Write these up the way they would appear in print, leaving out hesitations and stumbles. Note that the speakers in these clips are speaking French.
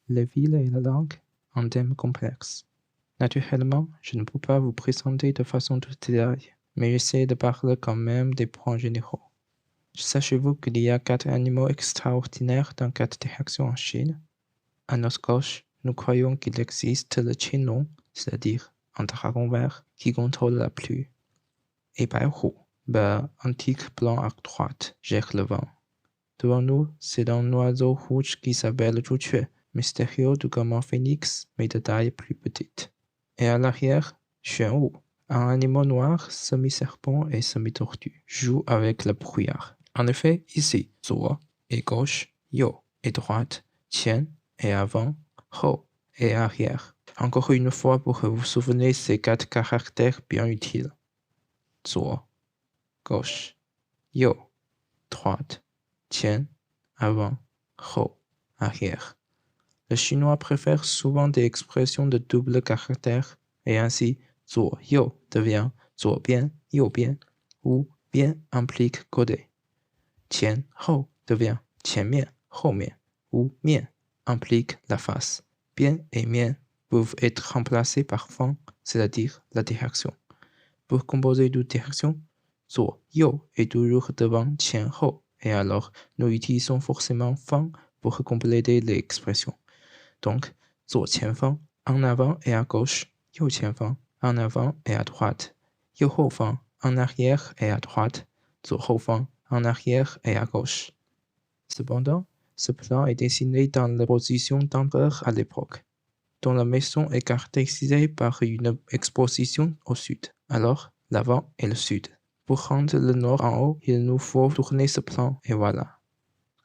les villes et la langue, un thème complexe. Naturellement, je ne peux pas vous présenter de façon tout détail, mais j'essaie de parler quand même des points généraux. Sachez-vous qu'il y a 4 animaux extraordinaires dans 4 directions en Chine? À notre gauche, nous croyons qu'il existe le Qianlong, c'est-à-dire un dragon vert qui contrôle la pluie. Et Baihu, un tigre blanc à droite, gère le vent. Devant nous, c'est un oiseau rouge qui s'appelle Zhuque, mystérieux du comme un phénix, mais de taille plus petite. Et à l'arrière, Xuanwu, un animal noir, semi-serpent et semi-tortue, joue avec le brouillard. En effet, ici, Zuo et gauche, Yo et droite, Qian et avant, Hou et arrière. Encore une fois pour vous souvenir ces 4 caractères bien utiles. Zuo, gauche, Yo, droite, Qian, avant, Hou, arrière. Le chinois préfère souvent des expressions de double caractère et ainsi Zuo Yo devient Zuo Bian, Yo Bian, où Bian implique côté. Qian Hou devient Qian Mian, Hou Mian, où Mian implique la face. Bian et Mian peuvent être remplacés par Fan, c'est-à-dire la direction. Pour composer deux directions, Zuo Yo est toujours devant Qian Hou et alors nous utilisons forcément Fan pour compléter l'expression. Donc, 左前方 en avant et à gauche, 右前方 en avant et à droite, 右后方 en arrière et à droite, 左后方 en arrière et à gauche. Cependant, ce plan est dessiné dans la position d'empereur à l'époque, dont la maison est caractérisée par une exposition au sud, alors l'avant et le sud. Pour rendre le nord en haut, il nous faut tourner ce plan et voilà.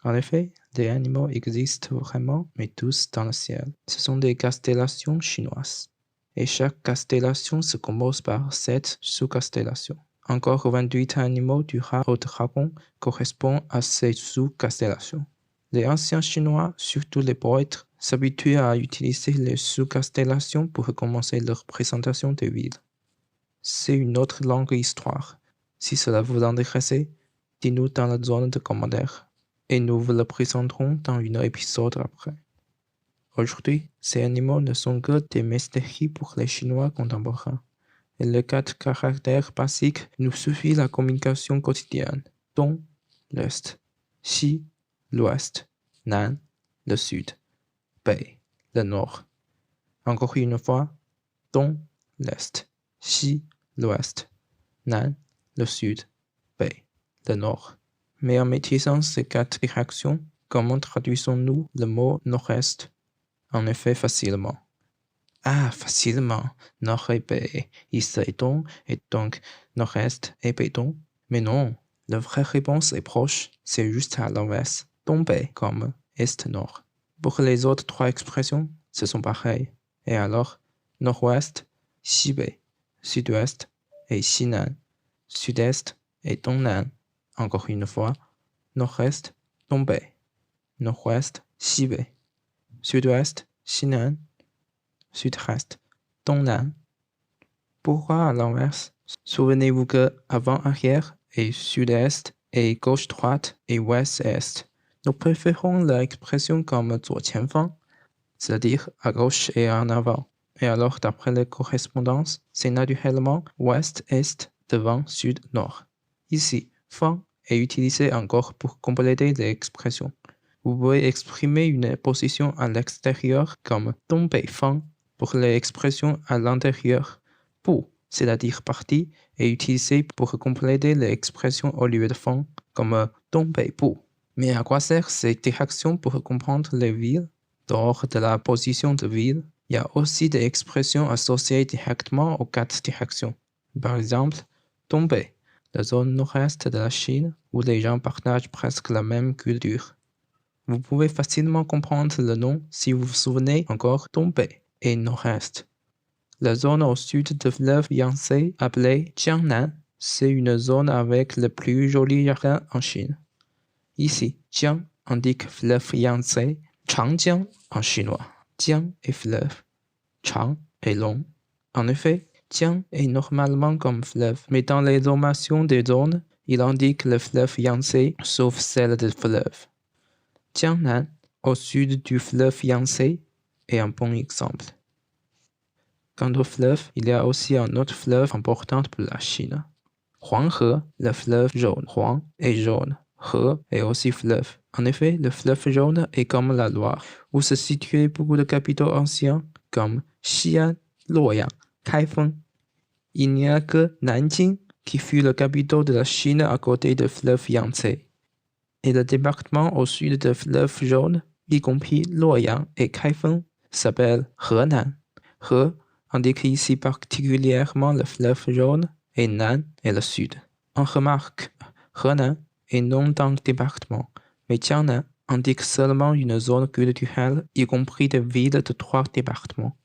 En effet, les animaux existent vraiment, mais tous dans le ciel. Ce sont des constellations chinoises. Et chaque constellation se compose par 7 sous-constellations. Encore 28 animaux du rat au dragon correspondent à ces sous-constellations. Les anciens Chinois, surtout les poètes, s'habituent à utiliser les sous-constellations pour commencer leur présentation des villes. C'est une autre longue histoire. Si cela vous intéresse, dites-nous dans la zone de commentaires. Et nous vous le présenterons dans un épisode après. Aujourd'hui, ces animaux ne sont que des mystères pour les Chinois contemporains. Et les 4 caractères basiques nous suffisent la communication quotidienne. Dong, l'Est, Xi, l'Ouest, Nan, le Sud, Bei, le Nord. Encore une fois, Dong, l'Est, Xi, l'Ouest, Nan, le Sud, Bei, le Nord. Mais en maîtrisant ces 4 directions, comment traduisons-nous le mot nord-est? En effet, facilement. Ah, facilement. Nord et Bei, Est et Dong, et donc nord-est et Bei-Dong. Mais non, la vraie réponse est proche, c'est juste à l'inverse. Dong-Bei comme est-nord. Pour les autres 3 expressions, ce sont pareils. Et alors, nord-ouest, Xi-Bei, sud-ouest et Xi-Nan, sud-est et Dong-Nan. Encore une fois, nord-est, Dong-Bei, nord-ouest, Xi-Bei, sud-ouest, Xi-Nan, sud-est, Dong-Nan. Pourquoi à l'inverse? Souvenez-vous que avant-arrière et sud-est et gauche-droite et ouest-est. Nous préférons l'expression comme 左前方, c'est-à-dire à gauche et en avant. Et alors, d'après les correspondances, c'est naturellement ouest-est devant sud-nord. Ici, Fan est utilisé encore pour compléter les expressions. Vous pouvez exprimer une position à l'extérieur comme Dongbei Fan pour les expressions à l'intérieur. Bu, c'est-à-dire partie, est utilisé pour compléter les expressions au lieu de Fan comme Dongbei Bu. Mais à quoi sert cette direction pour comprendre les villes? Dehors de la position de ville, il y a aussi des expressions associées directement aux 4 directions. Par exemple, Dongbei, la zone nord-est de la Chine où les gens partagent presque la même culture. Vous pouvez facilement comprendre le nom si vous vous souvenez encore Dongbei et nord-est. La zone au sud du fleuve Yangtze, appelée Jiangnan, c'est une zone avec le plus joli jardin en Chine. Ici, Jiang indique fleuve Yangtze, Changjiang en chinois. Jiang est fleuve, Chang est long. En effet, Jiang est normalement comme fleuve, mais dans les nommations des zones, il indique le fleuve Yangtze sauf celle du fleuve. Jiangnan, au sud du fleuve Yangtze, est un bon exemple. Quant au fleuve, il y a aussi un autre fleuve important pour la Chine. Huanghe, le fleuve jaune. Huang est jaune. He est aussi fleuve. En effet, le fleuve jaune est comme la Loire, où se situaient beaucoup de capitaux anciens comme Xi'an, Luoyang, Kaifeng. Il n'y a que Nanjing qui fut le capitale de la Chine à côté du fleuve Yangtze. Et le département au sud du fleuve jaune, y compris Luoyang et Kaifeng, s'appelle Henan. He indique ici particulièrement le fleuve jaune et Nan est le sud. On remarque, Henan est non d'un département, mais Jiangnan indique seulement une zone culturelle, y compris des villes de 3 départements.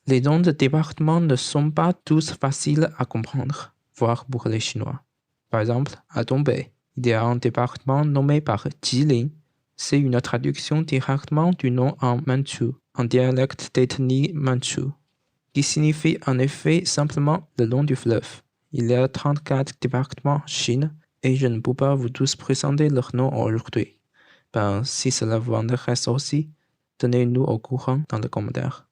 Les noms de départements ne sont pas tous faciles à comprendre, voire pour les Chinois. Par exemple, à Dongbei, il y a un département nommé par Jilin. C'est une traduction directement du nom en manchu, un dialecte d'ethnie manchu, qui signifie en effet simplement le long du fleuve. Il y a 34 départements en Chine et je ne peux pas vous tous présenter leurs noms aujourd'hui. Si cela vous intéresse aussi, tenez-nous au courant dans les commentaires.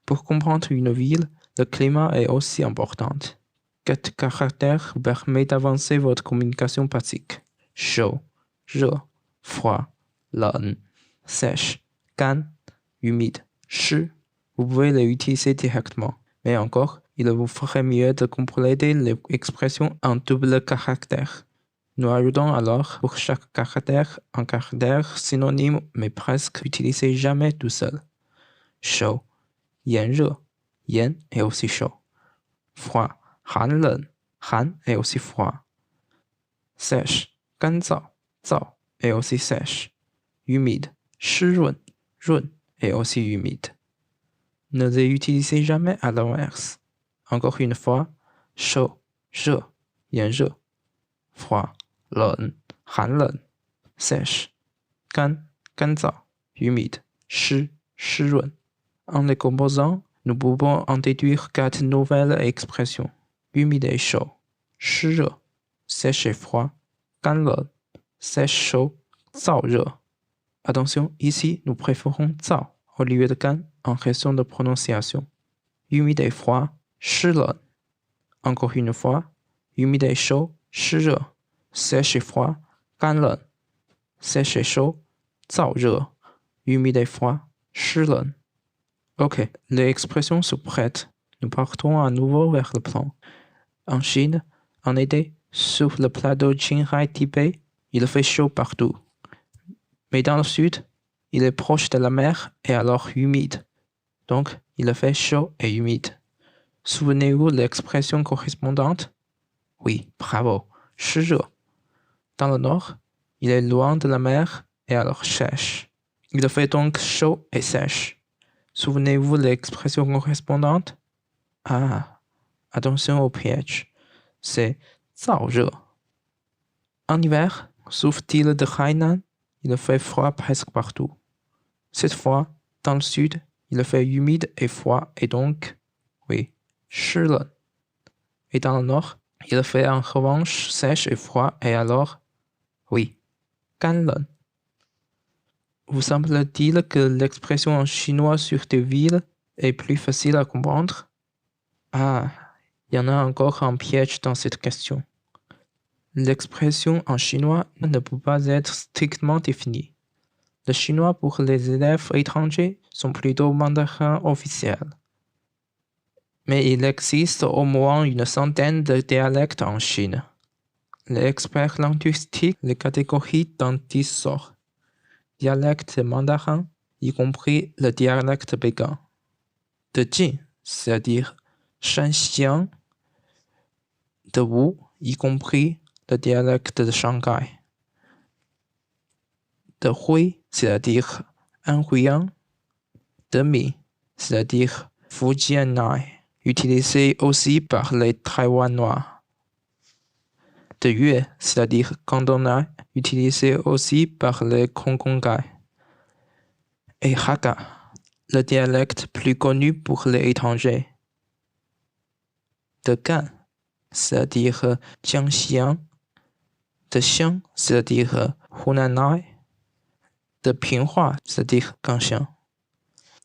Pour comprendre une ville, le climat est aussi important. 4 caractères vous permettent d'avancer votre communication pratique. Chaud,热, froid,冷, sèche,干, humide, 湿. Vous pouvez les utiliser directement. Mais encore, il vous ferait mieux de compléter les expressions en double caractère. Nous ajoutons alors pour chaque caractère un caractère synonyme mais presque utilisé jamais tout seul. Chaud, 炎热，炎 est aussi chaud. Froid, 寒冷，寒 est aussi froid. Sèche, 干燥，燥 est aussi sèche. Humide, 湿润，润 est aussi humide. Ne les utilisez jamais à l'inverse. Encore une fois, chaud, 热，炎热 froid, 冷，寒冷 sèche, 干，干燥 humide, 湿，湿润 En les composant, nous pouvons en déduire 4 nouvelles expressions. Humide et chaud, 湿热 sèche et froid, 干冷 sèche chaud, 燥热 Attention, ici nous préférons 燥 au lieu de 干 en raison de prononciation. Humide et froid, 湿冷 Encore une fois, humide et chaud, 湿热 sèche et froid, 干冷 sèche et chaud, 燥热 humide et froid, 湿冷 Ok, les expressions sont prêtes. Nous partons à nouveau vers le plan. En Chine, en été, sur le plateau Qinghai-Tibet, il fait chaud partout. Mais dans le sud, il est proche de la mer et alors humide. Donc, il fait chaud et humide. Souvenez-vous de l'expression correspondante? Oui, bravo, 湿热. Dans le nord, il est loin de la mer et alors sèche. Il fait donc chaud et sèche. Souvenez-vous de l'expression correspondante? Ah, attention au piège. C'est 燥热. En hiver, sauf l'île de Hainan, il fait froid presque partout. Cette fois, dans le sud, il fait humide et froid et donc, oui, 湿冷. Et dans le nord, il fait en revanche sèche et froid et alors, oui, 干冷. Vous semble-t-il que l'expression en chinois sur des villes est plus facile à comprendre? Ah, il y en a encore un piège dans cette question. L'expression en chinois ne peut pas être strictement définie. Le chinois pour les élèves étrangers sont plutôt mandarins officiels. Mais il existe au moins une centaine de dialectes en Chine. Les experts linguistiques les catégorisent dans 10 sortes. Dialecte mandarin, y compris le dialecte pékin. De Jin, c'est-à-dire Shanxiang. De Wu, y compris le dialecte de Shanghai. De Hui, c'est-à-dire Anhuiang. De Mi, c'est-à-dire Fujianai, utilisé aussi par les Taïwanois. De Yue, c'est-à-dire Cantonais, utilisé aussi par les Hongkongais. Et Hakka, le dialecte plus connu pour les étrangers. De Gan, c'est-à-dire Jiangxiang. De Xiang, c'est-à-dire Hunanai. De Pinghua, c'est-à-dire Ganxiang.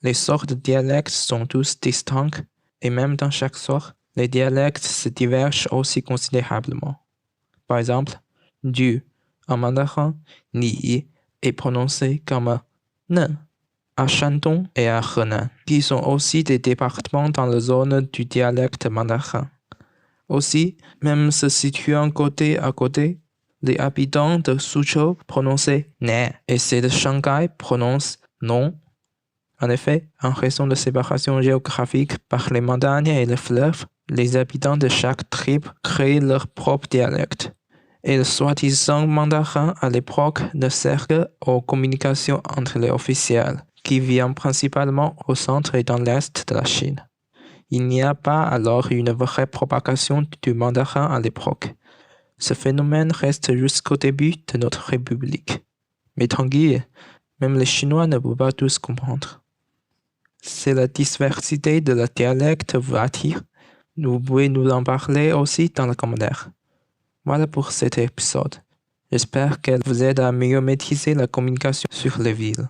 Les sortes de dialectes sont tous distincts et même dans chaque sorte, les dialectes se divergent aussi considérablement. Par exemple, du en mandarin, ni est prononcé comme ne à Shandong et à Henan, qui sont aussi des départements dans la zone du dialecte mandarin. Aussi, même se situant côté à côté, les habitants de Suzhou prononcent ne et ceux de Shanghai prononcent non. En effet, en raison de séparation géographique par les montagnes et les fleuves, les habitants de chaque tribu créent leur propre dialecte. Et le soi-disant mandarin à l'époque ne sert qu'aux communications entre les officiels, qui vivent principalement au centre et dans l'est de la Chine. Il n'y a pas alors une vraie propagation du mandarin à l'époque. Ce phénomène reste jusqu'au début de notre République. Mais Tanguy, même les Chinois ne peuvent pas tous comprendre. C'est la diversité de la dialecte vous attire. Vous pouvez nous en parler aussi dans les commentaires. Voilà pour cet épisode. J'espère qu'elle vous aide à mieux maîtriser la communication sur les villes.